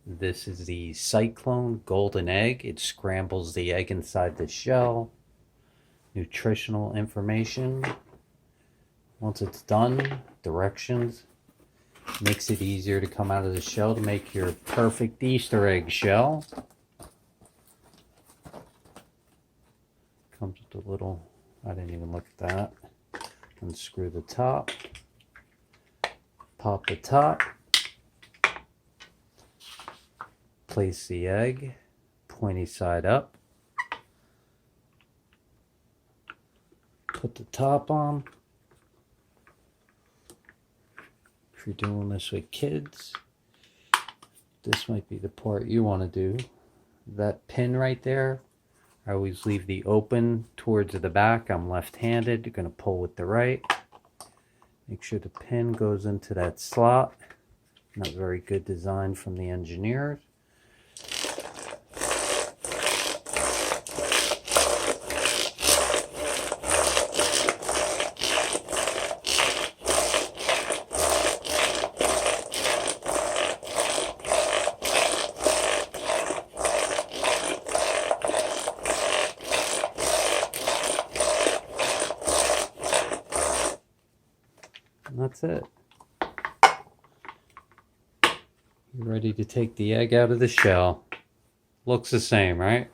This is the Cyclone Golden Egg. It scrambles the egg inside the shell. Nutritional information. Once it's done, directions. Makes it easier to come out of the shell to make your perfect Easter egg shell. Comes with a little, I didn't even look at that. Unscrew the top. Pop the top. Place the egg, pointy side up. Put the top on. If you're doing this with kids, this might be the part you want to do. That pin right there, I always leave the open towards the back. I'm left-handed. You're going to pull with the right. Make sure the pin goes into that slot. Not very good design from the engineers. And that's it. You're ready to take the egg out of the shell. Looks the same, right?